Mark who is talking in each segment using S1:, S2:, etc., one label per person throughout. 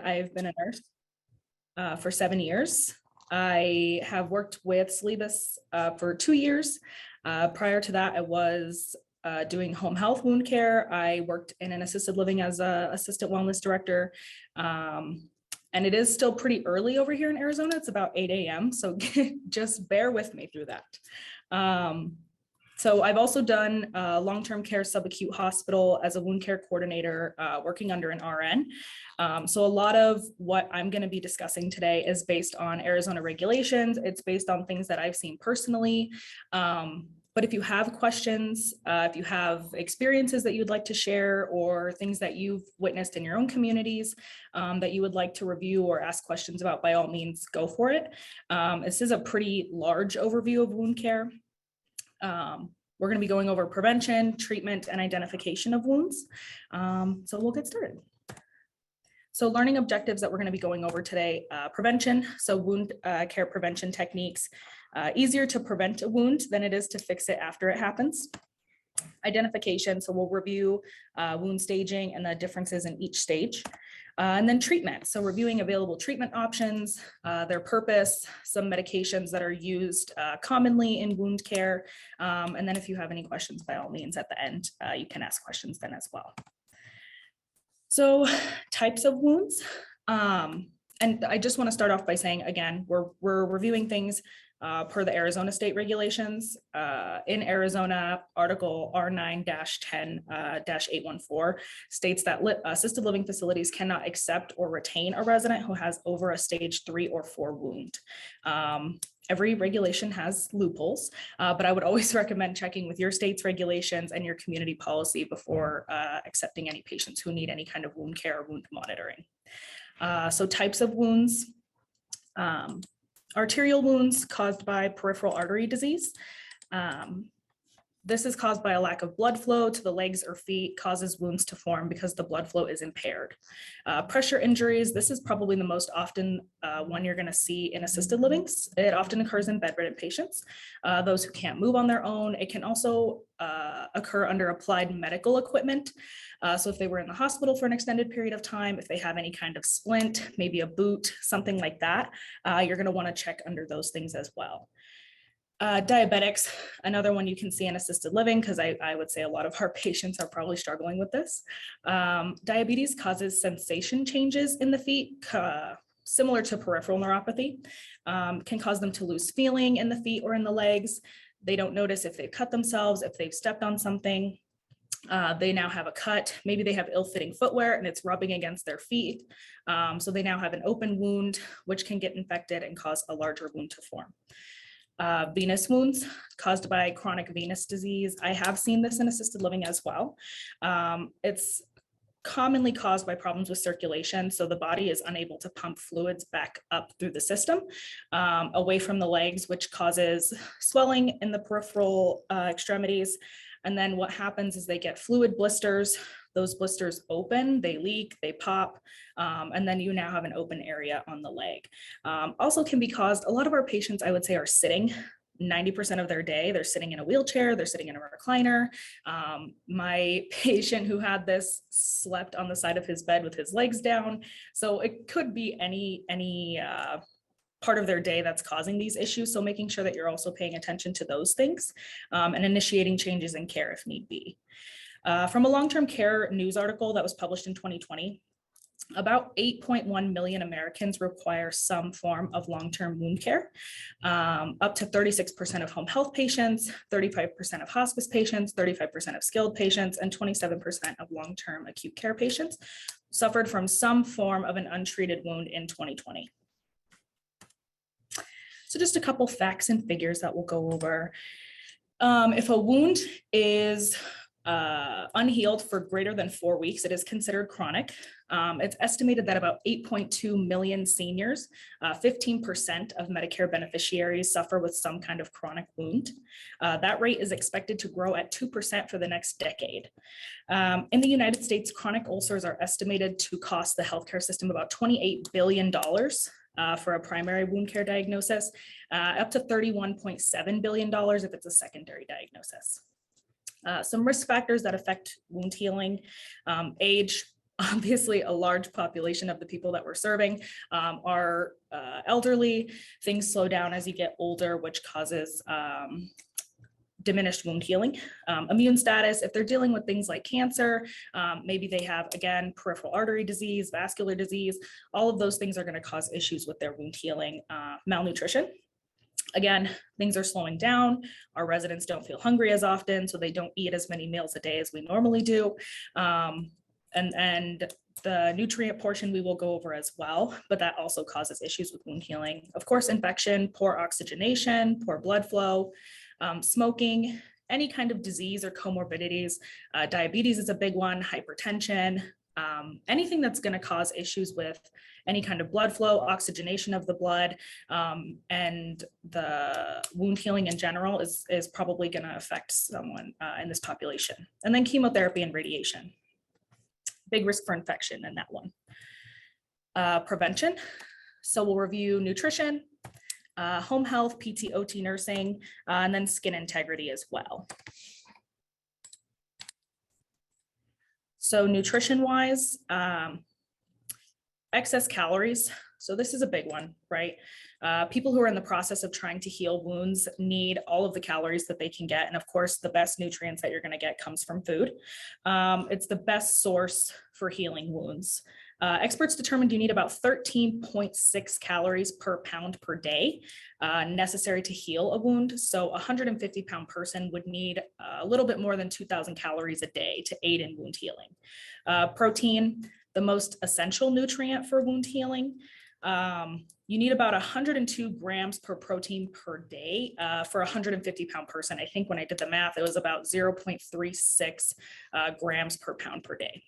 S1: I've been a nurse for 7 years. I have worked with Celebus for 2 years. Prior to that, I was doing home health wound care. I worked in an assisted living as an assistant wellness director. And it is still pretty early over here in Arizona. It's about 8 a.m. So just bear with me through that. So I've also done long-term care subacute hospital as a wound care coordinator, working under an RN. So a lot of what I'm going to be discussing today is based on Arizona regulations. It's based on things that I've seen personally. But if you have questions, if you have experiences that you'd like to share or things that you've witnessed in your own communities that you would like to review or ask questions about, by all means, go for it. This is a pretty large overview of wound care. We're going to be going over prevention, treatment, and identification of wounds. So we'll get started. So learning objectives that we're going to be going over today, prevention, so wound care prevention techniques. Easier to prevent a wound than it is to fix it after it happens. Identification, so we'll review wound staging and the differences in each stage. And then treatment, so reviewing available treatment options, their purpose, some medications that are used commonly in wound care. And then if you have any questions, by all means, at the end, you can ask questions then as well. So types of wounds. And I just want to start off by saying, again, we're reviewing things per the Arizona state regulations. In Arizona, Article R9-10-814 states that assisted living facilities cannot accept or retain a resident who has over a stage 3 or 4 wound. Every regulation has loopholes, but I would always recommend checking with your state's regulations and your community policy before accepting any patients who need any kind of wound care or wound monitoring. So types of wounds. Arterial wounds caused by peripheral artery disease. This is caused by a lack of blood flow to the legs or feet, causes wounds to form because the blood flow is impaired. Pressure injuries, this is probably the most often one you're going to see in assisted livings. It often occurs in bedridden patients, those who can't move on their own. It can also occur under applied medical equipment. So if they were in the hospital for an extended period of time, if they have any kind of splint, maybe a boot, something like that, you're going to want to check under those things as well. Diabetics, another one you can see in assisted living, because I would say a lot of our patients are probably struggling with this. Diabetes causes sensation changes in the feet, similar to peripheral neuropathy, can cause them to lose feeling in the feet or in the legs. They don't notice if they've cut themselves, if they've stepped on something. They now have a cut. Maybe they have ill-fitting footwear and it's rubbing against their feet. So they now have an open wound, which can get infected and cause a larger wound to form. Venous wounds caused by chronic venous disease. I have seen this in assisted living as well. It's commonly caused by problems with circulation. So the body is unable to pump fluids back up through the system, away from the legs, which causes swelling in the peripheral extremities. And then what happens is they get fluid blisters. Those blisters open, they leak, they pop, and then you now have an open area on the leg. Also can be caused, a lot of our patients, I would say, are sitting 90% of their day. They're sitting in a wheelchair, they're sitting in a recliner. My patient who had this slept on the side of his bed with his legs down. So it could be any part of their day that's causing these issues. So making sure that you're also paying attention to those things and initiating changes in care if need be. From a long-term care news article that was published in 2020, about 8.1 million Americans require some form of long-term wound care. Up to 36% of home health patients, 35% of hospice patients, 35% of skilled patients, and 27% of long-term acute care patients suffered from some form of an untreated wound in 2020. So just a couple facts and figures that we'll go over. If a wound is unhealed for greater than 4 weeks, it is considered chronic. It's estimated that about 8.2 million seniors, 15% of Medicare beneficiaries suffer with some kind of chronic wound. That rate is expected to grow at 2% for the next decade. In the United States, chronic ulcers are estimated to cost the healthcare system about $28 billion for a primary wound care diagnosis, up to $31.7 billion if it's a secondary diagnosis. Some risk factors that affect wound healing: age, Obviously, a large population of the people that we're serving are elderly. Things slow down as you get older, which causes diminished wound healing. Immune status, if they're dealing with things like cancer, maybe they have, again, peripheral artery disease, vascular disease, all of those things are going to cause issues with their wound healing. Malnutrition. Again, things are slowing down. Our residents don't feel hungry as often, so they don't eat as many meals a day as we normally do. And the nutrient portion we will go over as well, but that also causes issues with wound healing. Of course, infection, poor oxygenation, poor blood flow, smoking, any kind of disease or comorbidities. Diabetes is a big one, hypertension, anything that's going to cause issues with any kind of blood flow, oxygenation of the blood, and the wound healing in general is probably going to affect someone in this population. And then chemotherapy and radiation. Big risk for infection in that one. Prevention. So we'll review nutrition, home health, PT, OT nursing, and then skin integrity as well. So nutrition wise, excess calories. So this is a big one, right? People who are in the process of trying to heal wounds need all of the calories that they can get. And of course, the best nutrients that you're going to get comes from food. It's the best source for healing wounds. Experts determined you need about 13.6 calories per pound per day necessary to heal a wound. So a 150-pound person would need a little bit more than 2,000 calories a day to aid in wound healing. Protein, the most essential nutrient for wound healing. You need about 102 grams per protein per day for a 150-pound person. I think when I did the math, it was about 0.36 grams per pound per day.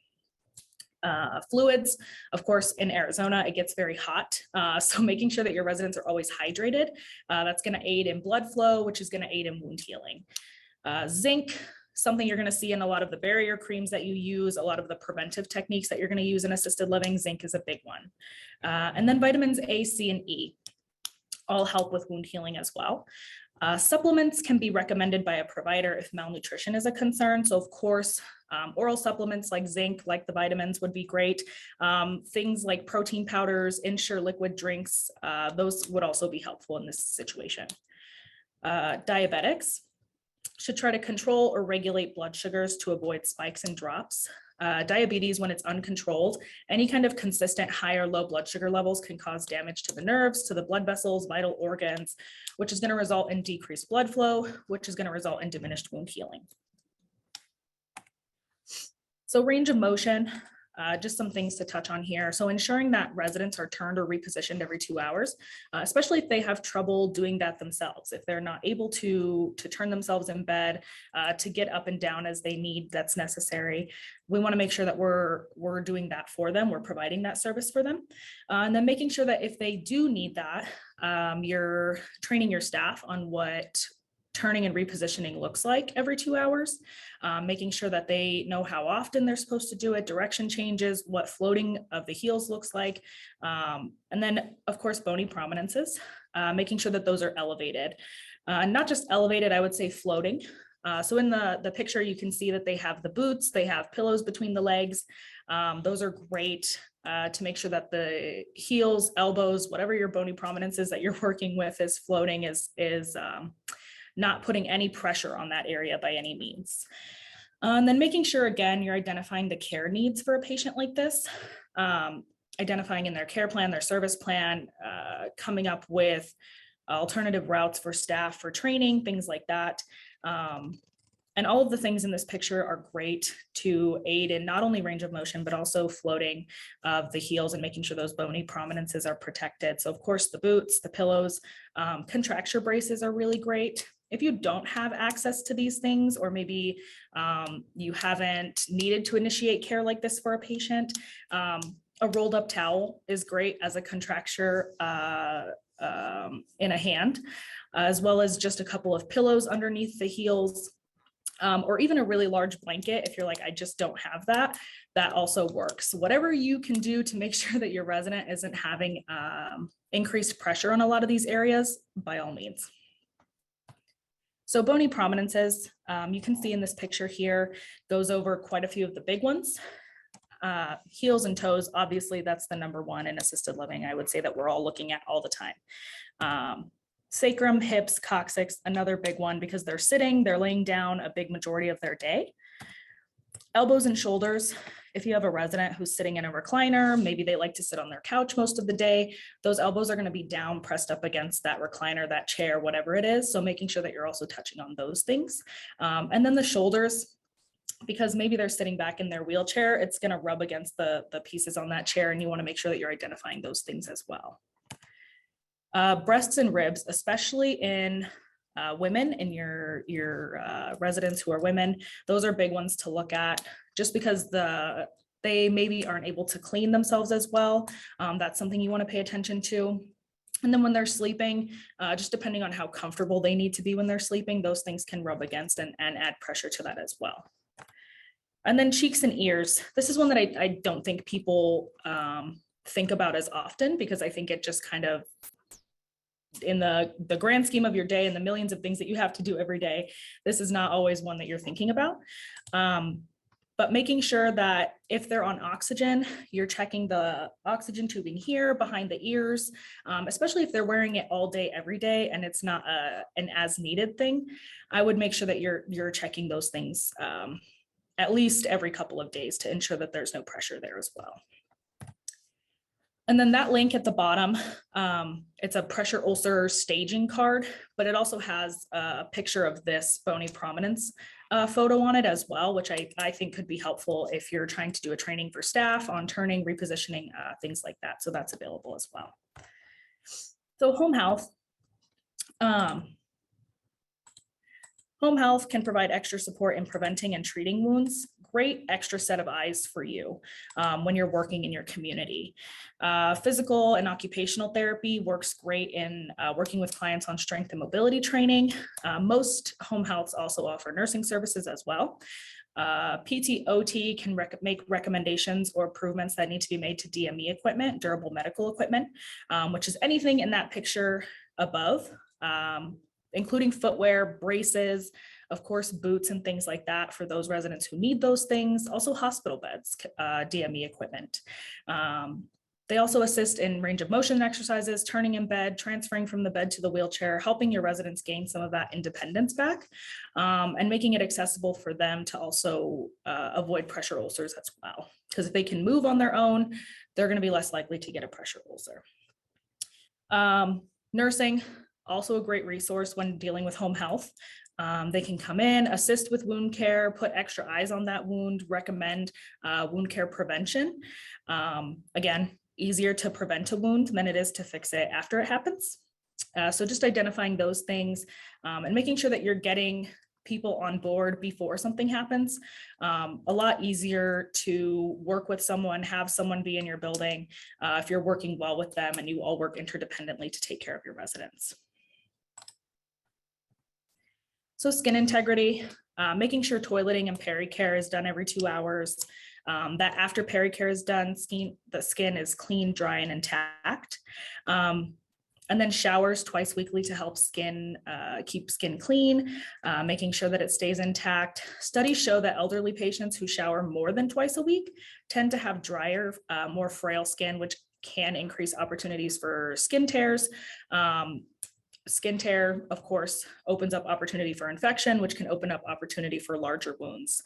S1: Fluids, of course, in Arizona, it gets very hot. So making sure that your residents are always hydrated, that's going to aid in blood flow, which is going to aid in wound healing. Zinc, something you're going to see in a lot of the barrier creams that you use, a lot of the preventive techniques that you're going to use in assisted living. Zinc is a big one. And then vitamins A, C, and E all help with wound healing as well. Supplements can be recommended by a provider if malnutrition is a concern. So of course, oral supplements like zinc, like the vitamins would be great. Things like protein powders, Ensure liquid drinks, those would also be helpful in this situation. Diabetics should try to control or regulate blood sugars to avoid spikes and drops. Diabetes, when it's uncontrolled, any kind of consistent high or low blood sugar levels can cause damage to the nerves, to the blood vessels, vital organs, which is going to result in decreased blood flow, which is going to result in diminished wound healing. So range of motion, just some things to touch on here. So ensuring that residents are turned or repositioned every 2 hours, especially if they have trouble doing that themselves. If they're not able to turn themselves in bed, to get up and down as they need, that's necessary. We want to make sure that we're doing that for them. We're providing that service for them. And then making sure that if they do need that, you're training your staff on what turning and repositioning looks like every 2 hours, making sure that they know how often they're supposed to do it, direction changes, what floating of the heels looks like. And then of course, bony prominences, making sure that those are elevated, not just elevated, I would say floating. So in the picture, you can see that they have the boots, they have pillows between the legs. Those are great to make sure that the heels, elbows, whatever your bony prominence is that you're working with is floating, is not putting any pressure on that area by any means. And then making sure, again, you're identifying the care needs for a patient like this, identifying in their care plan, their service plan, coming up with alternative routes for staff for training, things like that. And all of the things in this picture are great to aid in not only range of motion, but also floating of the heels and making sure those bony prominences are protected. So of course, the boots, the pillows, contracture braces are really great. If you don't have access to these things, or maybe you haven't needed to initiate care like this for a patient, a rolled up towel is great as a contracture in a hand, as well as just a couple of pillows underneath the heels, or even a really large blanket. If you're like, I just don't have that, that also works. Whatever you can do to make sure that your resident isn't having increased pressure on a lot of these areas, by all means. So bony prominences, you can see in this picture here, goes over quite a few of the big ones. Heels and toes, obviously that's the number one in assisted living. I would say that we're all looking at all the time. Sacrum, hips, coccyx, another big one because they're sitting, they're laying down a big majority of their day. Elbows and shoulders. If you have a resident who's sitting in a recliner, maybe they like to sit on their couch most of the day, those elbows are going to be down, pressed up against that recliner, that chair, whatever it is. So making sure that you're also touching on those things. And then the shoulders, because maybe they're sitting back in their wheelchair, it's going to rub against the pieces on that chair, and you want to make sure that you're identifying those things as well. Breasts and ribs, especially in women and your residents who are women, those are big ones to look at just because they maybe aren't able to clean themselves as well. That's something you want to pay attention to. And then when they're sleeping, just depending on how comfortable they need to be when they're sleeping, those things can rub against and add pressure to that as well. And then cheeks and ears. This is one that I don't think people think about as often, because I think it just kind of, in the grand scheme of your day and the millions of things that you have to do every day, this is not always one that you're thinking about. But making sure that if they're on oxygen, you're checking the oxygen tubing here behind the ears, especially if they're wearing it all day, every day, and it's not an as needed thing. I would make sure that you're checking those things at least every couple of days to ensure that there's no pressure there as well. And then that link at the bottom, it's a pressure ulcer staging card, but it also has a picture of this bony prominence photo on it as well, which I think could be helpful if you're trying to do a training for staff on turning, repositioning, things like that. So that's available as well. So home health. Home health can provide extra support in preventing and treating wounds. Great extra set of eyes for you when you're working in your community. Physical and occupational therapy works great in working with clients on strength and mobility training. Most home healths also offer nursing services as well. PT, OT can make recommendations or improvements that need to be made to DME equipment, durable medical equipment, which is anything in that picture above, including footwear, braces, of course, boots and things like that for those residents who need those things. Also hospital beds, DME equipment. They also assist in range of motion exercises, turning in bed, transferring from the bed to the wheelchair, helping your residents gain some of that independence back, and making it accessible for them to also avoid pressure ulcers as well. Because if they can move on their own, they're going to be less likely to get a pressure ulcer. Nursing, also a great resource when dealing with home health. They can come in, assist with wound care, put extra eyes on that wound, recommend wound care prevention. Again, easier to prevent a wound than it is to fix it after it happens. So just identifying those things and making sure that you're getting people on board before something happens. A lot easier to work with someone, have someone be in your building if you're working well with them and you all work interdependently to take care of your residents. So skin integrity, making sure toileting and pericare is done every 2 hours. That after pericare is done, the skin is clean, dry, and intact. And then showers twice weekly to help keep skin clean, making sure that it stays intact. Studies show that elderly patients who shower more than twice a week tend to have drier, more frail skin, which can increase opportunities for skin tears. Skin tear, of course, opens up opportunity for infection, which can open up opportunity for larger wounds.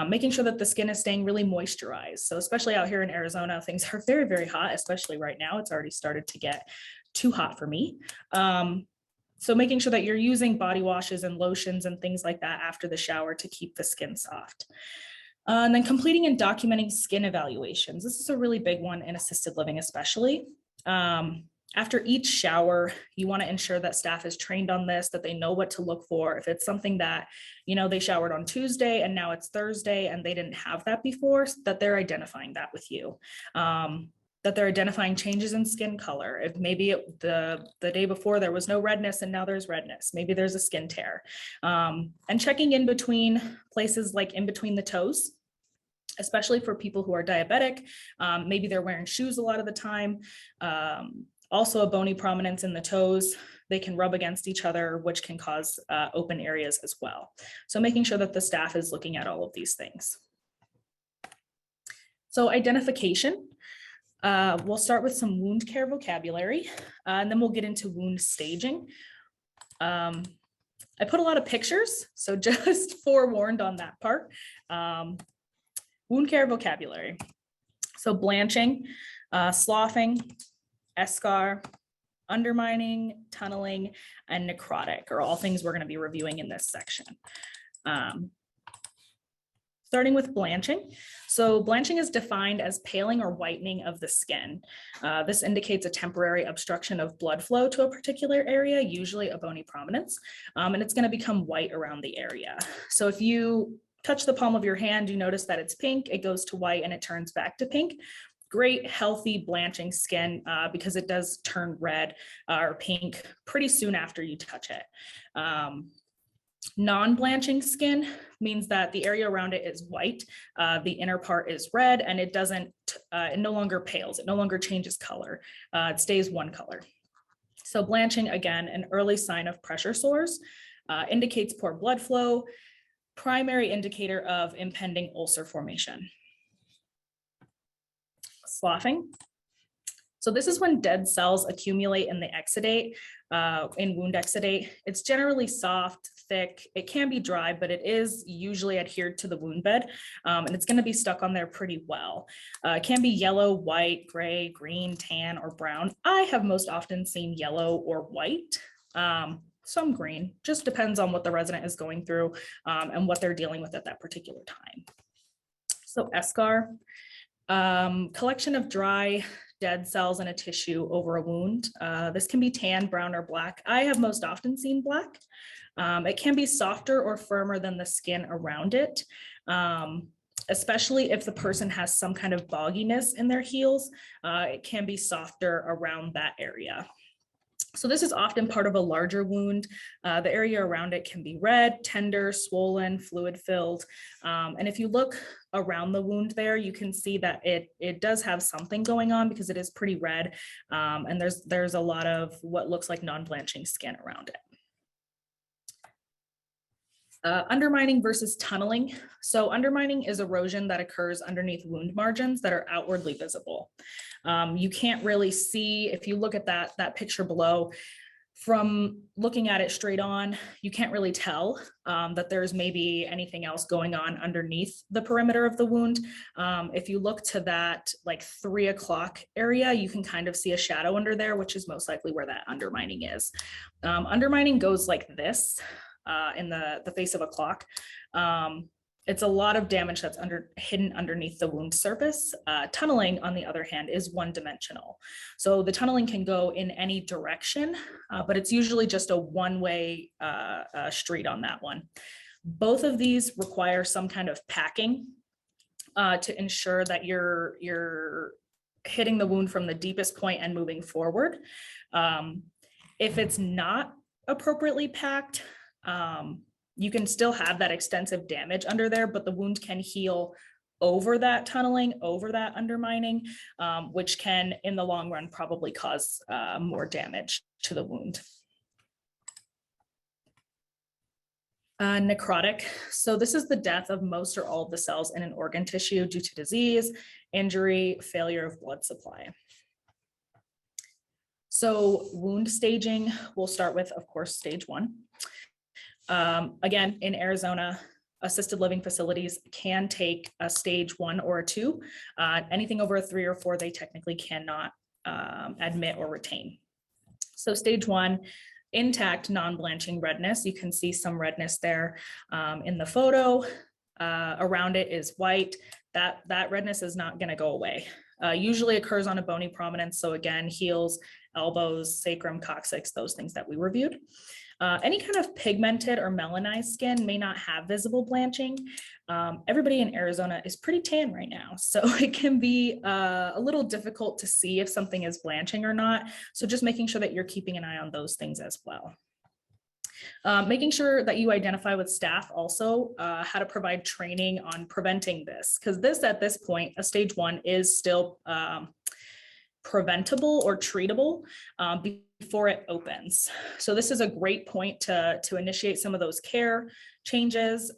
S1: Making sure that the skin is staying really moisturized. So especially out here in Arizona, things are very, very hot, especially right now. It's already started to get too hot for me. So making sure that you're using body washes and lotions and things like that after the shower to keep the skin soft. And then completing and documenting skin evaluations. This is a really big one in assisted living, especially. After each shower, you want to ensure that staff is trained on this, that they know what to look for. If it's something that, they showered on Tuesday and now it's Thursday and they didn't have that before, that they're identifying that with you. That they're identifying changes in skin color. If maybe the day before there was no redness and now there's redness, maybe there's a skin tear. And checking in between places like in between the toes, especially for people who are diabetic. Maybe they're wearing shoes a lot of the time. Also a bony prominence in the toes. They can rub against each other, which can cause open areas as well. So making sure that the staff is looking at all of these things. So identification, we'll start with some wound care vocabulary, and then we'll get into wound staging. I put a lot of pictures, so just forewarned on that part. Wound care vocabulary. So blanching, sloughing, eschar, undermining, tunneling, and necrotic are all things we're going to be reviewing in this section. Starting with blanching. So blanching is defined as paling or whitening of the skin. This indicates a temporary obstruction of blood flow to a particular area, usually a bony prominence, and it's going to become white around the area. So if you touch the palm of your hand, you notice that it's pink, it goes to white, and it turns back to pink. Great, healthy blanching skin because it does turn red or pink pretty soon after you touch it. Non-blanching skin means that the area around it is white, the inner part is red, and it no longer pales, it no longer changes color, it stays one color. So blanching, again, an early sign of pressure sores, indicates poor blood flow, primary indicator of impending ulcer formation. Sloughing. So this is when dead cells accumulate in the exudate, in wound exudate. It's generally soft, thick. It can be dry, but it is usually adhered to the wound bed, and it's going to be stuck on there pretty well. It can be yellow, white, gray, green, tan, or brown. I have most often seen yellow or white. Some green, just depends on what the resident is going through and what they're dealing with at that particular time. So eschar, collection of dry, dead cells in a tissue over a wound. This can be tan, brown, or black. I have most often seen black. It can be softer or firmer than the skin around it, especially if the person has some kind of bogginess in their heels. It can be softer around that area. So this is often part of a larger wound. The area around it can be red, tender, swollen, fluid-filled. And if you look around the wound there, you can see that it does have something going on because it is pretty red. And there's a lot of what looks like non-blanching skin around it. Undermining versus tunneling. So undermining is erosion that occurs underneath wound margins that are outwardly visible. You can't really see, if you look at that picture below, from looking at it straight on, you can't really tell that there's maybe anything else going on underneath the perimeter of the wound. If you look to that like 3 o'clock area, you can kind of see a shadow under there, which is most likely where that undermining is. Undermining goes like this. In the face of a clock. It's a lot of damage that's hidden underneath the wound surface. Tunneling, on the other hand, is one-dimensional. So the tunneling can go in any direction, but it's usually just a one-way street on that one. Both of these require some kind of packing to ensure that you're hitting the wound from the deepest point and moving forward. If it's not appropriately packed, you can still have that extensive damage under there, but the wound can heal over that tunneling, over that undermining, which can, in the long run, probably cause more damage to the wound. Necrotic. So this is the death of most or all of the cells in an organ tissue due to disease, injury, failure of blood supply. So wound staging, we'll start with, of course, stage 1. Again, in Arizona, assisted living facilities can take a stage 1 or a 2. Anything over a 3 or 4, they technically cannot admit or retain. So stage 1, intact non-blanching redness. You can see some redness there in the photo. Around it is white. That redness is not going to go away. Usually occurs on a bony prominence. So again, heels, elbows, sacrum, coccyx, those things that we reviewed. Any kind of pigmented or melanized skin may not have visible blanching. Everybody in Arizona is pretty tan right now, so it can be a little difficult to see if something is blanching or not. So just making sure that you're keeping an eye on those things as well. Making sure that you identify with staff also how to provide training on preventing this, because at this point, a stage 1 is still preventable or treatable before it opens. So this is a great point to initiate some of those care changes.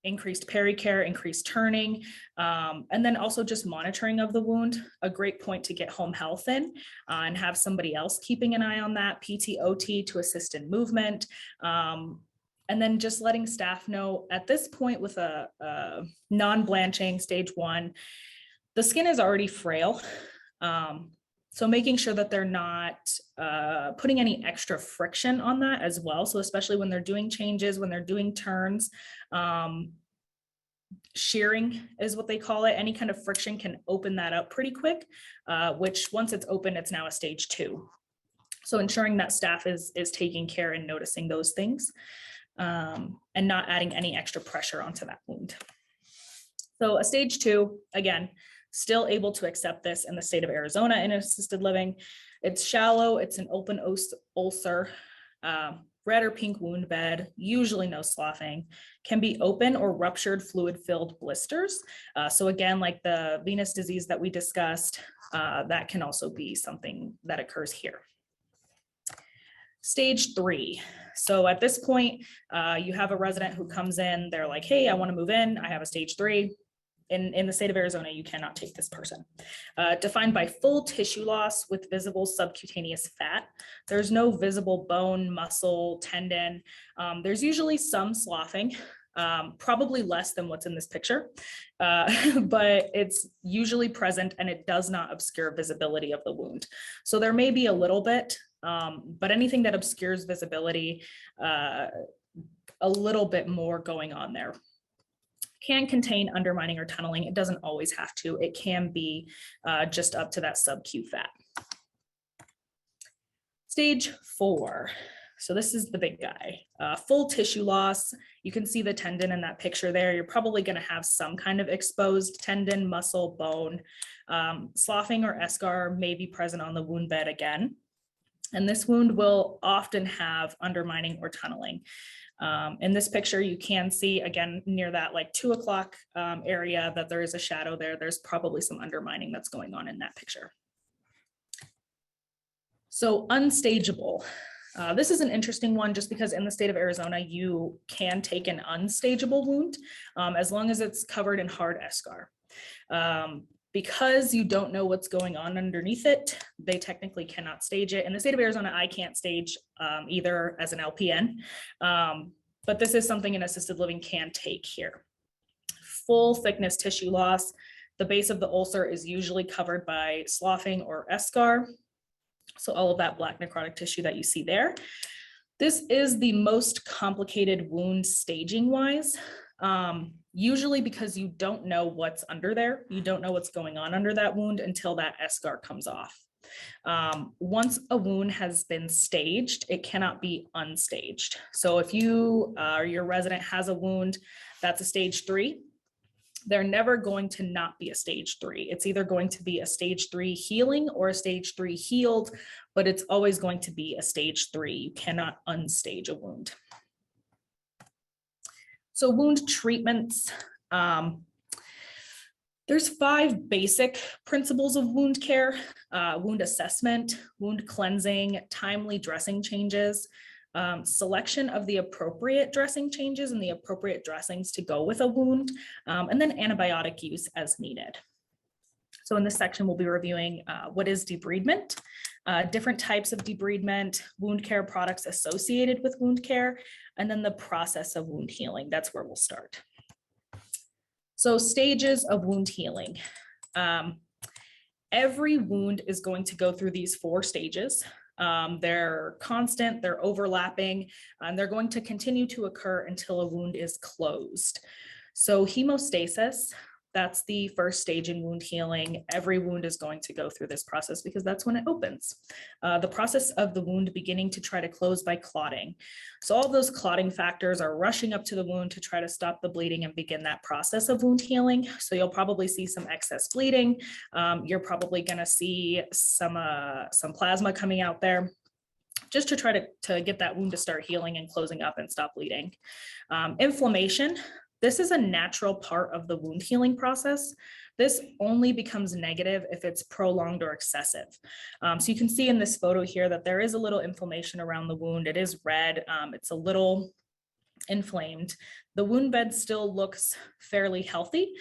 S1: increased pericare, increased turning, and then also just monitoring of the wound. A great point to get home health in and have somebody else keeping an eye on that, PT/OT to assist in movement. And then just letting staff know at this point with a non-blanching stage 1, the skin is already frail. So making sure that they're not putting any extra friction on that as well. So especially when they're doing changes, when they're doing turns, shearing is what they call it. Any kind of friction can open that up pretty quick, which once it's open, it's now a stage 2. So ensuring that staff is taking care and noticing those things and not adding any extra pressure onto that wound. So a stage 2, again, still able to accept this in the state of Arizona in assisted living. It's shallow, it's an open ulcer, red or pink wound bed, usually no sloughing, can be open or ruptured fluid-filled blisters. So again, like the venous disease that we discussed, that can also be something that occurs here. Stage 3. So at this point, you have a resident who comes in, they're like, hey, I want to move in, I have a stage 3. In the state of Arizona, you cannot take this person. Defined by full tissue loss with visible subcutaneous fat. There's no visible bone, muscle, tendon. There's usually some sloughing, probably less than what's in this picture, but it's usually present and it does not obscure visibility of the wound. So there may be a little bit, but anything that obscures visibility, a little bit more going on there. Can contain undermining or tunneling. It doesn't always have to. It can be just up to that sub-Q fat. Stage 4. So this is the big guy. Full tissue loss. You can see the tendon in that picture there. You're probably going to have some kind of exposed tendon, muscle, bone. Sloughing or eschar may be present on the wound bed again. And this wound will often have undermining or tunneling. In this picture, you can see, again, near that like 2 o'clock area that there is a shadow there. There's probably some undermining that's going on in that picture. So unstageable. This is an interesting one just because in the state of Arizona, you can take an unstageable wound as long as it's covered in hard eschar. Because you don't know what's going on underneath it, they technically cannot stage it. In the state of Arizona, I can't stage either as an LPN, but this is something an assisted living can take here. Full thickness tissue loss. The base of the ulcer is usually covered by sloughing or eschar. So all of that black necrotic tissue that you see there. This is the most complicated wound staging wise. Usually because you don't know what's under there. You don't know what's going on under that wound until that eschar comes off. Once a wound has been staged, it cannot be unstaged. So if you or your resident has a wound that's a stage 3, they're never going to not be a stage 3. It's either going to be a stage 3 healing or a stage 3 healed, but it's always going to be a stage 3. You cannot unstage a wound. So wound treatments, there's 5 basic principles of wound care: wound assessment, wound cleansing, timely dressing changes, selection of the appropriate dressing changes and the appropriate dressings to go with a wound, and then antibiotic use as needed. So in this section, we'll be reviewing what is debridement, different types of debridement, wound care products associated with wound care, and then the process of wound healing. That's where we'll start. So stages of wound healing. Every wound is going to go through these 4 stages. They're constant, they're overlapping, and they're going to continue to occur until a wound is closed. So hemostasis, that's the first stage in wound healing. Every wound is going to go through this process because that's when it opens. The process of the wound beginning to try to close by clotting. So all those clotting factors are rushing up to the wound to try to stop the bleeding and begin that process of wound healing. So you'll probably see some excess bleeding. You're probably gonna see some plasma coming out there, just to try to get that wound to start healing and closing up and stop bleeding. Inflammation. This is a natural part of the wound healing process. This only becomes negative if it's prolonged or excessive. So you can see in this photo here that there is a little inflammation around the wound. It is red. It's a little inflamed. The wound bed still looks fairly healthy,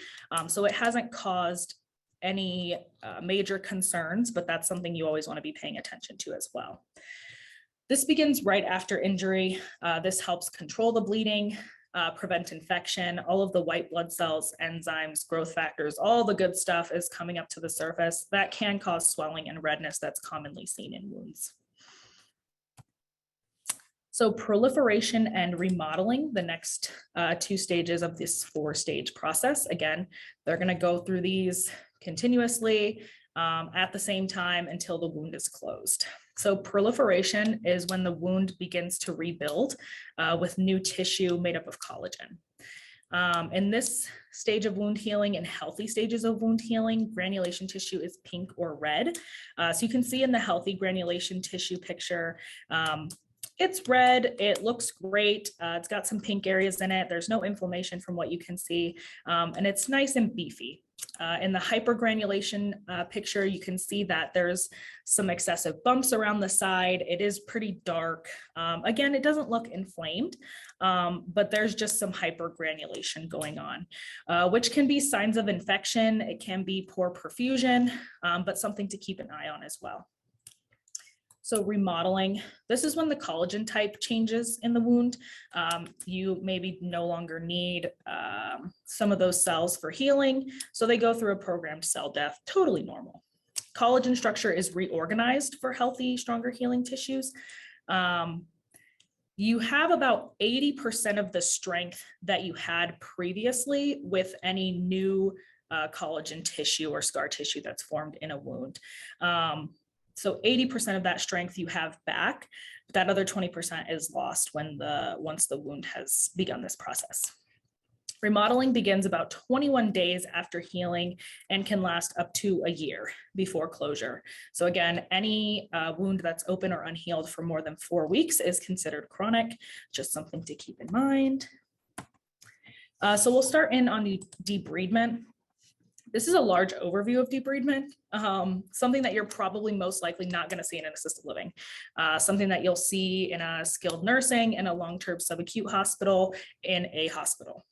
S1: so it hasn't caused any major concerns, but that's something you always want to be paying attention to as well. This begins right after injury. This helps control the bleeding, prevent infection. All of the white blood cells, enzymes, growth factors, all the good stuff is coming up to the surface. That can cause swelling and redness that's commonly seen in wounds. So proliferation and remodeling, the next 2 stages of this 4-stage process. Again, they're going to go through these continuously at the same time until the wound is closed. So proliferation is when the wound begins to rebuild with new tissue made up of collagen. In this stage of wound healing and healthy stages of wound healing, granulation tissue is pink or red. So you can see in the healthy granulation tissue picture, it's red, it looks great. It's got some pink areas in it. There's no inflammation from what you can see, and it's nice and beefy. In the hypergranulation picture, you can see that there's some excessive bumps around the side. It is pretty dark. Again, it doesn't look inflamed, but there's just some hypergranulation going on, which can be signs of infection. It can be poor perfusion, but something to keep an eye on as well. So remodeling, this is when the collagen type changes in the wound. You maybe no longer need some of those cells for healing. So they go through a programmed cell death, totally normal. Collagen structure is reorganized for healthy, stronger healing tissues. You have about 80% of the strength that you had previously with any new collagen tissue or scar tissue that's formed in a wound. So 80% of that strength you have back, but that other 20% is lost once the wound has begun this process. Remodeling begins about 21 days after healing and can last up to a year before closure. So again, any wound that's open or unhealed for more than 4 weeks is considered chronic, just something to keep in mind. So we'll start in on the debridement. This is a large overview of debridement, something that you're probably most likely not going to see in an assisted living, something that you'll see in a skilled nursing, in a long-term subacute hospital, in a hospital.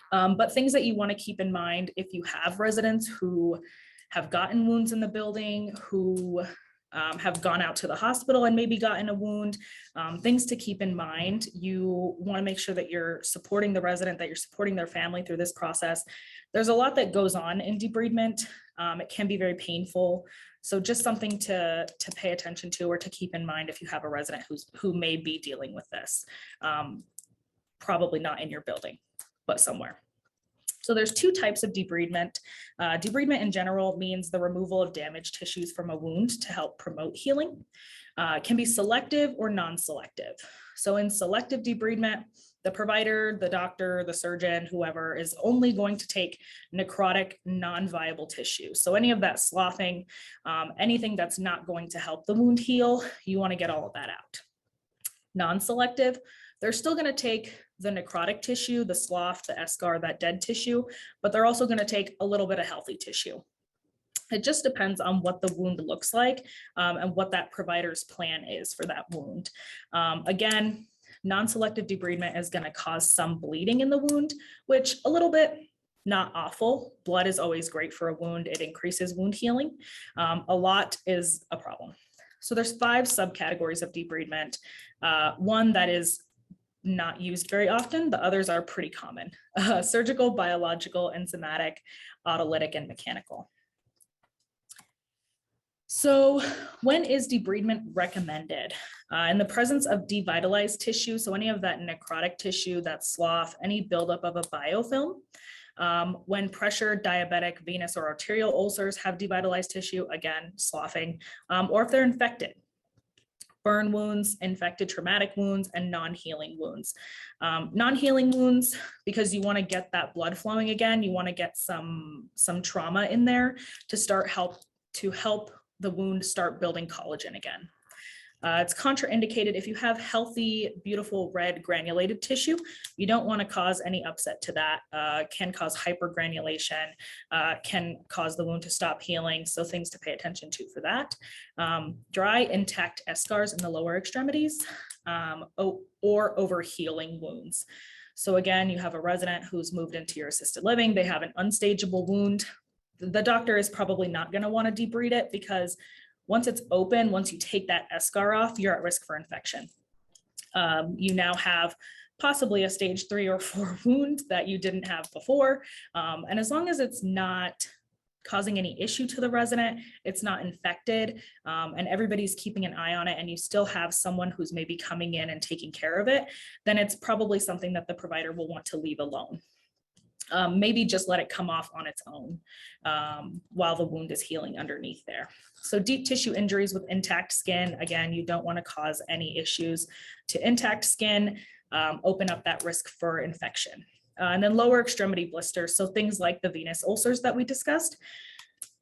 S1: But things that you want to keep in mind if you have residents who have gotten wounds in the building, who have gone out to the hospital and maybe gotten a wound, things to keep in mind. You want to make sure that you're supporting the resident, that you're supporting their family through this process. There's a lot that goes on in debridement. It can be very painful. So just something to pay attention to or to keep in mind if you have a resident who may be dealing with this. Probably not in your building, but somewhere. So there's 2 types of debridement. Debridement in general means the removal of damaged tissues from a wound to help promote healing. It can be selective or non-selective. So in selective debridement, the provider, the doctor, the surgeon, whoever is only going to take necrotic, non-viable tissue. So any of that sloughing, anything that's not going to help the wound heal, you want to get all of that out. Non-selective, they're still going to take the necrotic tissue, the slough, the eschar, that dead tissue, but they're also going to take a little bit of healthy tissue. It just depends on what the wound looks like and what that provider's plan is for that wound. Again, non-selective debridement is going to cause some bleeding in the wound, which a little bit, not awful. Blood is always great for a wound. It increases wound healing. A lot is a problem. So there's 5 subcategories of debridement. One that is not used very often. The others are pretty common. Surgical, biological, enzymatic, autolytic, and mechanical. So when is debridement recommended? In the presence of devitalized tissue, so any of that necrotic tissue, that slough, any buildup of a biofilm. When pressure, diabetic, venous, or arterial ulcers have devitalized tissue, again, sloughing, or if they're infected. Burn wounds, infected traumatic wounds, and non-healing wounds. Non-healing wounds, because you want to get that blood flowing again, you want to get some trauma in there to help the wound start building collagen again. It's contraindicated if you have healthy, beautiful red granulated tissue. You don't want to cause any upset to that. Can cause hypergranulation, can cause the wound to stop healing. So things to pay attention to for that. Dry, intact eschars in the lower extremities, or overhealing wounds. So again, you have a resident who's moved into your assisted living. They have an unstageable wound. The doctor is probably not going to want to debride it because once it's open, once you take that eschar off, you're at risk for infection. You now have possibly a stage 3 or 4 wound that you didn't have before. And as long as it's not causing any issue to the resident, it's not infected, and everybody's keeping an eye on it, and you still have someone who's maybe coming in and taking care of it, then it's probably something that the provider will want to leave alone. Maybe just let it come off on its own while the wound is healing underneath there. So deep tissue injuries with intact skin, again, you don't want to cause any issues to intact skin, open up that risk for infection. And then lower extremity blisters, so things like the venous ulcers that we discussed.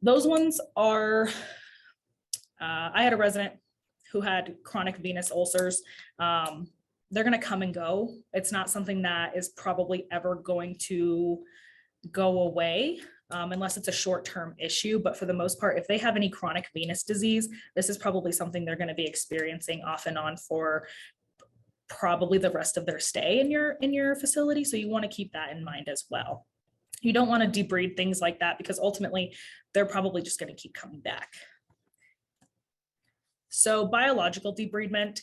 S1: Those ones are, I had a resident who had chronic venous ulcers. They're going to come and go. It's not something that is probably ever going to go away unless it's a short-term issue. But for the most part, if they have any chronic venous disease, this is probably something they're going to be experiencing off and on for probably the rest of their stay in your facility. So you want to keep that in mind as well. You don't want to debride things like that because ultimately they're probably just going to keep coming back. So biological debridement,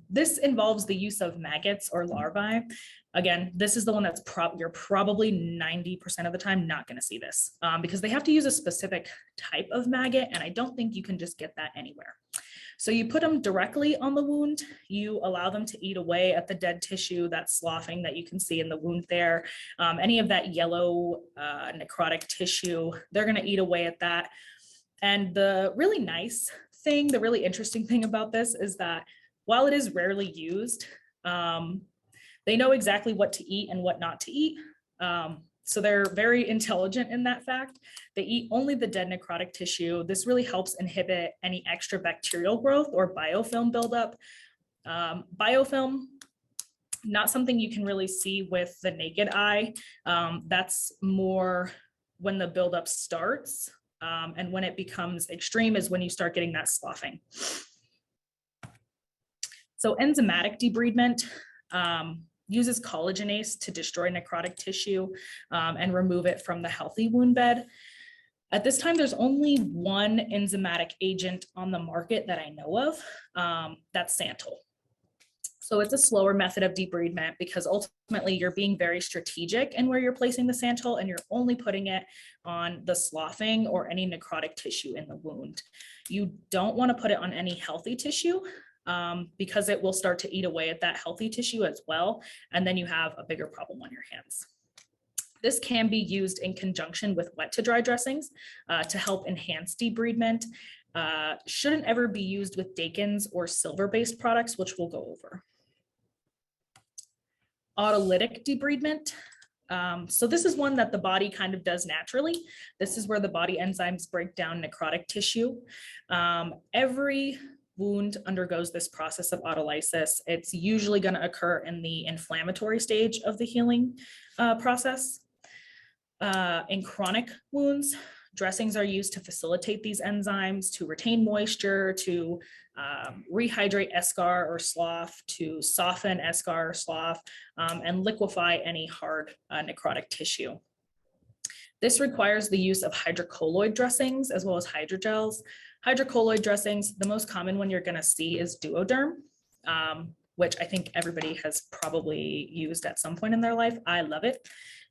S1: this involves the use of maggots or larvae. Again, this is the one that's you're probably 90% of the time not going to see this because they have to use a specific type of maggot, and I don't think you can just get that anywhere. So you put them directly on the wound, you allow them to eat away at the dead tissue, that sloughing that you can see in the wound there, any of that yellow necrotic tissue, they're going to eat away at that. And the really nice thing, the really interesting thing about this is that while it is rarely used, they know exactly what to eat and what not to eat. So they're very intelligent in that fact. They eat only the dead necrotic tissue. This really helps inhibit any extra bacterial growth or biofilm buildup. Biofilm, not something you can really see with the naked eye. That's more when the buildup starts. And when it becomes extreme is when you start getting that sloughing. So enzymatic debridement uses collagenase to destroy necrotic tissue and remove it from the healthy wound bed. At this time, there's only one enzymatic agent on the market that I know of, that's Santal. So it's a slower method of debridement because ultimately you're being very strategic in where you're placing the Santal, and you're only putting it on the sloughing or any necrotic tissue in the wound. You don't want to put it on any healthy tissue because it will start to eat away at that healthy tissue as well. And then you have a bigger problem on your hands. This can be used in conjunction with wet to dry dressings to help enhance debridement. Shouldn't ever be used with Dakins or silver-based products, which we'll go over. Autolytic debridement. So this is one that the body kind of does naturally. This is where the body enzymes break down necrotic tissue. Every wound undergoes this process of autolysis. It's usually going to occur in the inflammatory stage of the healing process. In chronic wounds, dressings are used to facilitate these enzymes, to retain moisture, to rehydrate eschar or slough, to soften eschar or slough, and liquefy any hard necrotic tissue. This requires the use of hydrocolloid dressings as well as hydrogels. Hydrocolloid dressings, the most common one you're going to see is Duoderm, which I think everybody has probably used at some point in their life. I love it.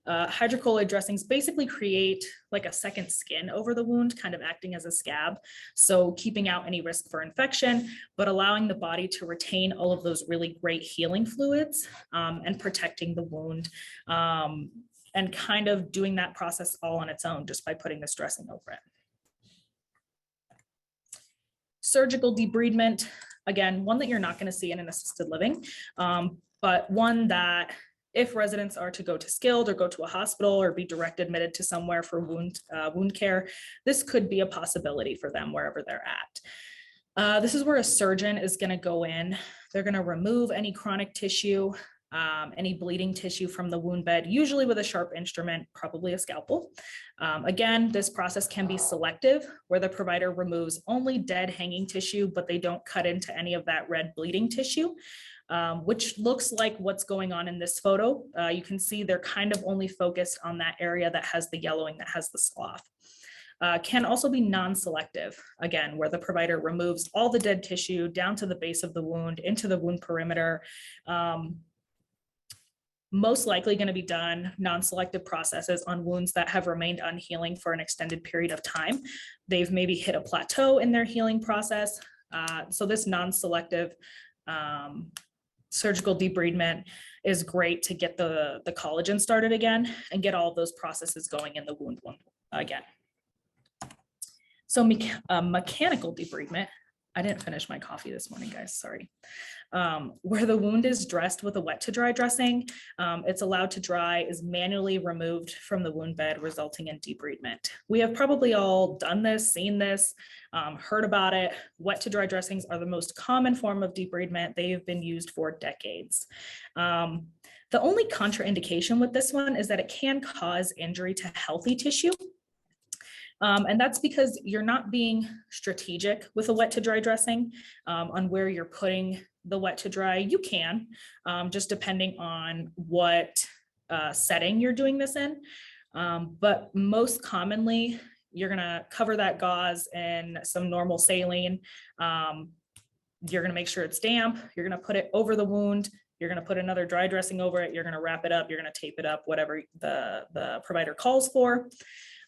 S1: Hydrocolloid dressings basically create like a second skin over the wound, kind of acting as a scab. So keeping out any risk for infection, but allowing the body to retain all of those really great healing fluids and protecting the wound and kind of doing that process all on its own just by putting this dressing over it. Surgical debridement, again, one that you're not going to see in an assisted living, but one that if residents are to go to skilled or go to a hospital or be direct admitted to somewhere for wound care, this could be a possibility for them wherever they're This is where a surgeon is going to go in. They're going to remove any chronic tissue, any bleeding tissue from the wound bed, usually with a sharp instrument, probably a scalpel. Again, this process can be selective, where the provider removes only dead hanging tissue, but they don't cut into any of that red bleeding tissue, which looks like what's going on in this photo. You can see they're kind of only focused on that area that has the yellowing, that has the slough. Can also be non-selective, again, where the provider removes all the dead tissue down to the base of the wound, into the wound perimeter. Most likely going to be done non-selective processes on wounds that have remained unhealing for an extended period of time. They've maybe hit a plateau in their healing process. So this non-selective surgical debridement is great to get the collagen started again and get all of those processes going in the wound again. So mechanical debridement, I didn't finish my coffee this morning, guys, sorry. Where the wound is dressed with a wet to dry dressing, it's allowed to dry, is manually removed from the wound bed, resulting in debridement. We have probably all done this, seen this, heard about it. Wet to dry dressings are the most common form of debridement. They have been used for decades. The only contraindication with this one is that it can cause injury to healthy tissue. And that's because you're not being strategic with a wet to dry dressing on where you're putting the wet to dry. You can, just depending on what setting you're doing this in. But most commonly, you're gonna cover that gauze in some normal saline. You're gonna make sure it's damp. You're gonna put it over the wound. You're gonna put another dry dressing over it. You're gonna wrap it up. You're gonna tape it up, whatever the provider calls for.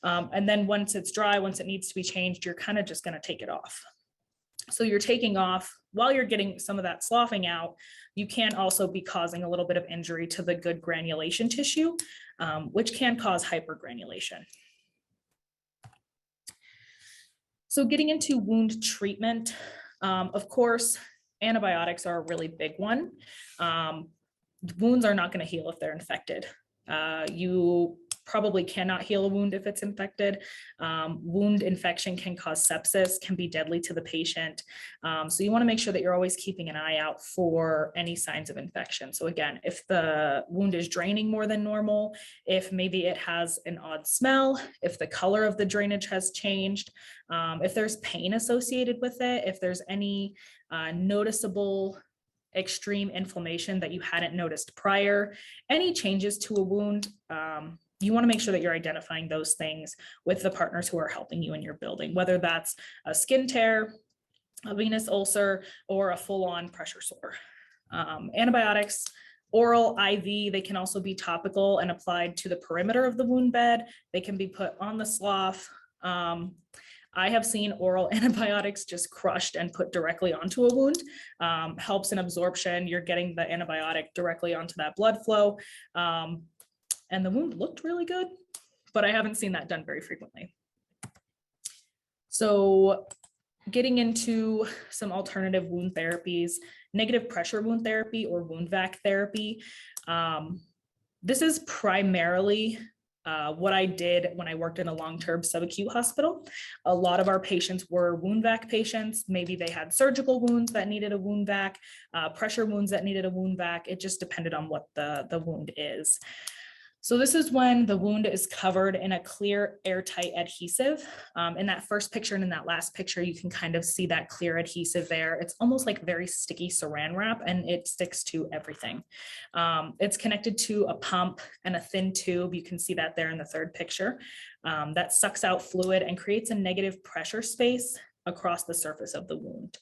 S1: And then once it's dry, once it needs to be changed, you're kind of just going to take it off. So you're taking off while you're getting some of that sloughing out. You can also be causing a little bit of injury to the good granulation tissue, which can cause hypergranulation. So getting into wound treatment, of course, antibiotics are a really big one. Wounds are not going to heal if they're infected. You probably cannot heal a wound if it's infected. Wound infection can cause sepsis, can be deadly to the patient. So you want to make sure that you're always keeping an eye out for any signs of infection. So again, if the wound is draining more than normal, if maybe it has an odd smell, if the color of the drainage has changed, if there's pain associated with it, if there's any noticeable extreme inflammation that you hadn't noticed prior, any changes to a wound, you want to make sure that you're identifying those things with the partners who are helping you in your building, whether that's a skin tear, a venous ulcer, or a full-on pressure sore. Antibiotics, oral, IV, they can also be topical and applied to the perimeter of the wound bed. They can be put on the slough. I have seen oral antibiotics just crushed and put directly onto a wound. Helps in absorption. You're getting the antibiotic directly onto that blood flow. And the wound looked really good, but I haven't seen that done very frequently. So getting into some alternative wound therapies, negative pressure wound therapy or wound vac therapy. This is primarily what I did when I worked in a long-term subacute hospital. A lot of our patients were wound vac patients. Maybe they had surgical wounds that needed a wound vac, pressure wounds that needed a wound vac. It just depended on what the wound is. So this is when the wound is covered in a clear airtight adhesive. In that first picture and in that last picture, you can kind of see that clear adhesive there. It's almost like very sticky saran wrap and it sticks to everything. It's connected to a pump and a thin tube. You can see that there in the third picture that sucks out fluid and creates a negative pressure space across the surface of the wound.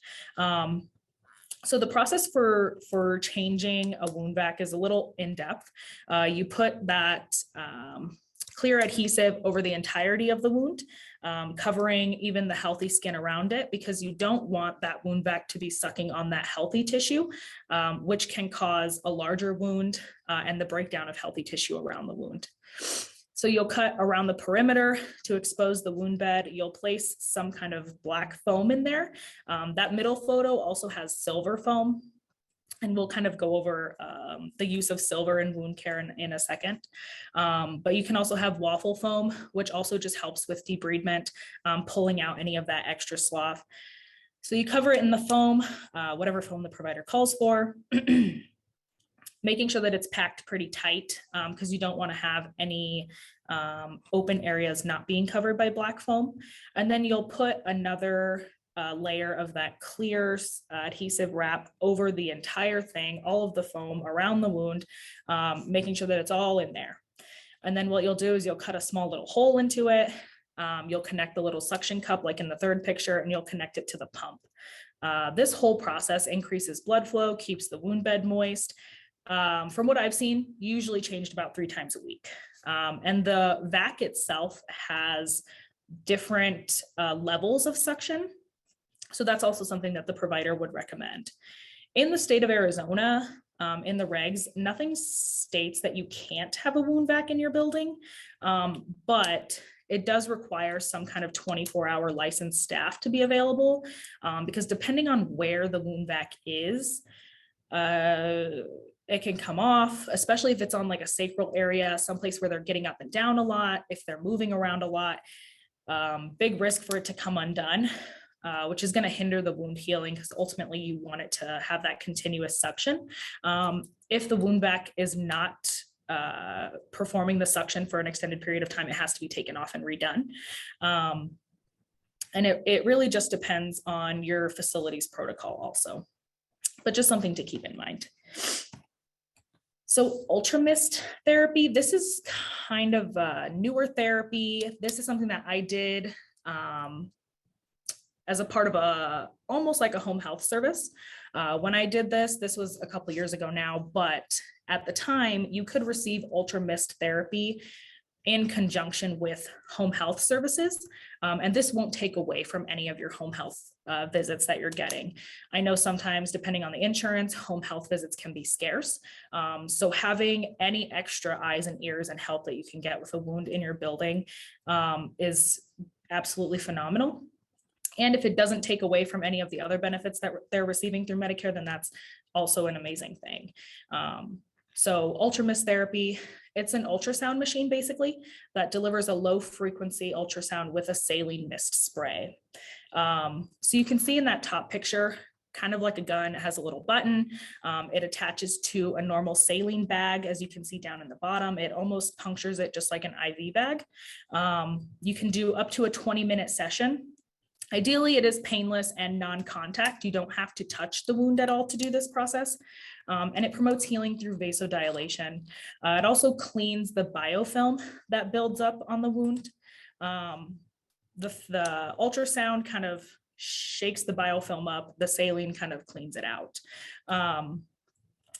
S1: So the process for changing a wound vac is a little in-depth. You put that clear adhesive over the entirety of the wound, covering even the healthy skin around it, because you don't want that wound vac to be sucking on that healthy tissue, which can cause a larger wound and the breakdown of healthy tissue around the wound. So you'll cut around the perimeter to expose the wound bed. You'll place some kind of black foam in there. That middle photo also has silver foam, and we'll kind of go over the use of silver in wound care in a second. But you can also have waffle foam, which also just helps with debridement, pulling out any of that extra slough. So you cover it in the foam, whatever foam the provider calls for, making sure that it's packed pretty tight because you don't want to have any open areas not being covered by black foam. And then you'll put another layer of that clear adhesive wrap over the entire thing, all of the foam around the wound, making sure that it's all in there. And then what you'll do is you'll cut a small little hole into it. You'll connect the little suction cup like in the third picture, and you'll connect it to the pump. This whole process increases blood flow, keeps the wound bed moist. From what I've seen, usually changed about 3 times a week. And the vac itself has different levels of suction. So that's also something that the provider would recommend. In the state of Arizona, in the regs, nothing states that you can't have a wound vac in your building, but it does require some kind of 24-hour licensed staff to be available because depending on where the wound vac is, it can come off, especially if it's on like a sacral area, someplace where they're getting up and down a lot, if they're moving around a lot, big risk for it to come undone, which is going to hinder the wound healing because ultimately you want it to have that continuous suction. If the wound vac is not performing the suction for an extended period of time, it has to be taken off and redone. And it really just depends on your facility's protocol also, but just something to keep in mind. So ultramist therapy, this is kind of a newer therapy. This is something that I did as a part of almost like a home health service. When I did this was a couple of years ago now, but at the time you could receive ultramist therapy in conjunction with home health services. And this won't take away from any of your home health visits that you're getting. I know sometimes, depending on the insurance, home health visits can be scarce. So having any extra eyes and ears and help that you can get with a wound in your building is absolutely phenomenal. And if it doesn't take away from any of the other benefits that they're receiving through Medicare, then that's also an amazing thing. So ultramist therapy, it's an ultrasound machine basically that delivers a low frequency ultrasound with a saline mist spray. So you can see in that top picture, kind of like a gun, it has a little button. It attaches to a normal saline bag, as you can see down in the bottom. It almost punctures it just like an IV bag. You can do up to a 20-minute session. Ideally, it is painless and non-contact. You don't have to touch the wound at all to do this process. And it promotes healing through vasodilation. It also cleans the biofilm that builds up on the wound. The ultrasound kind of shakes the biofilm up. The saline kind of cleans it out.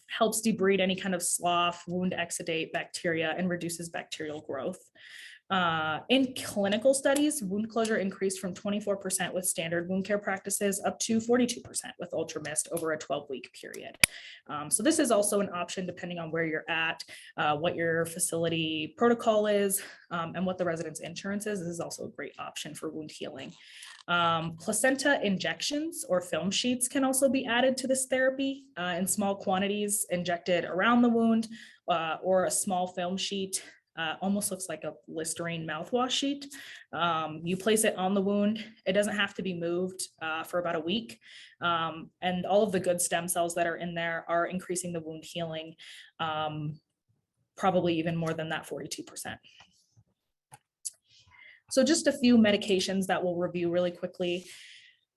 S1: Helps debride any kind of slough, wound exudate, bacteria, and reduces bacterial growth. In clinical studies, wound closure increased from 24% with standard wound care practices up to 42% with ultramist over a 12-week period. So this is also an option depending on where you're at, what your facility protocol is, and what the resident's insurance is. This is also a great option for wound healing. Placenta injections or film sheets can also be added to this therapy in small quantities, injected around the wound, or a small film sheet. Almost looks like a Listerine mouthwash sheet. You place it on the wound. It doesn't have to be moved for about a week. And all of the good stem cells that are in there are increasing the wound healing, probably even more than that 42%. So just a few medications that we'll review really quickly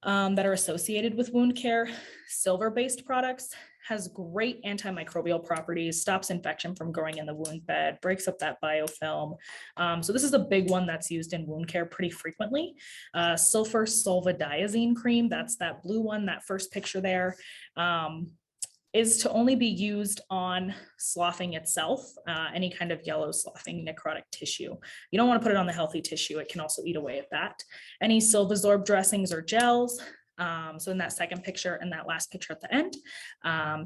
S1: that are associated with wound care. Silver-based products has great antimicrobial properties, stops infection from growing in the wound bed, breaks up that biofilm. So this is a big one that's used in wound care pretty frequently. Sulfur sulfadiazine cream, that's that blue one, that first picture there, is to only be used on sloughing itself, any kind of yellow sloughing necrotic tissue. You don't want to put it on the healthy tissue. It can also eat away at that. Any Silvasorb dressings or gels. So in that second picture and that last picture at the end,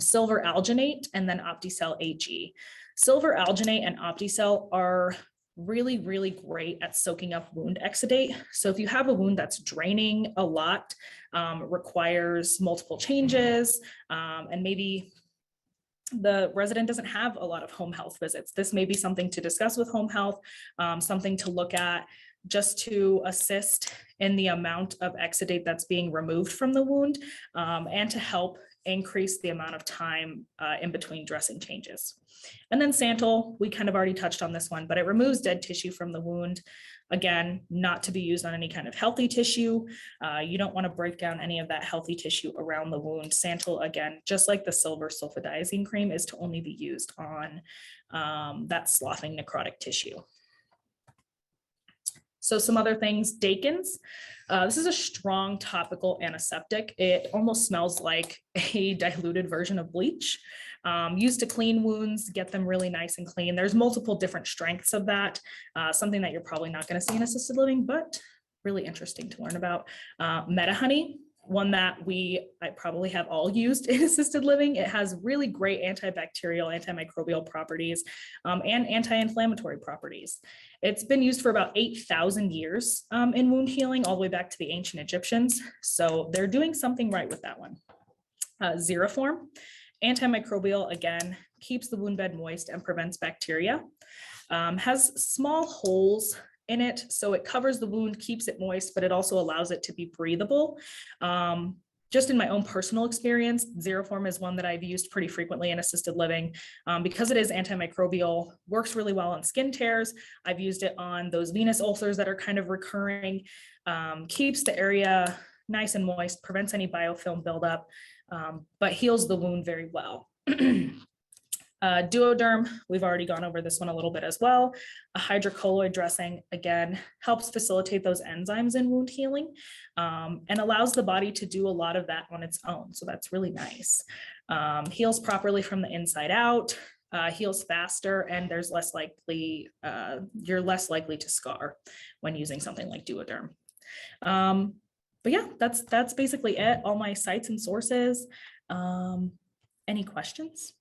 S1: silver alginate and then Opticell AG. Silver alginate and Opticell are really, really great at soaking up wound exudate. So if you have a wound that's draining a lot, requires multiple changes, and maybe the resident doesn't have a lot of home health visits, this may be something to discuss with home health, something to look at. just to assist in the amount of exudate that's being removed from the wound, and to help increase the amount of time in between dressing changes. And then Santal, we kind of already touched on this one, but it removes dead tissue from the wound. Again, not to be used on any kind of healthy tissue. You don't want to break down any of that healthy tissue around the wound. Santal, again, just like the silver sulfadiazine cream, is to only be used on that sloughing necrotic tissue. So some other things, Dakins. This is a strong topical antiseptic. It almost smells like a diluted version of bleach. Used to clean wounds, get them really nice and clean. There's multiple different strengths of that. Something that you're probably not going to see in assisted living, but really interesting to learn about. Meta Honey, one that I probably have all used in assisted living. It has really great antibacterial, antimicrobial properties, and anti-inflammatory properties. It's been used for about 8,000 years in wound healing, all the way back to the ancient Egyptians. So they're doing something right with that one. Xeroform, antimicrobial, again, keeps the wound bed moist and prevents bacteria. Has small holes in it, so it covers the wound, keeps it moist, but it also allows it to be breathable. Just in my own personal experience, Xeroform is one that I've used pretty frequently in assisted living because it is antimicrobial, works really well on skin tears. I've used it on those venous ulcers that are kind of recurring, keeps the area nice and moist, prevents any biofilm buildup, but heals the wound very well. Duoderm, we've already gone over this one a little bit as well. A hydrocolloid dressing, again, helps facilitate those enzymes in wound healing, and allows the body to do a lot of that on its own. So that's really nice. Heals properly from the inside out, heals faster, and there's less likely, you're less likely to scar when using something like Duoderm. But yeah, that's basically it. All my sites and sources. Any questions?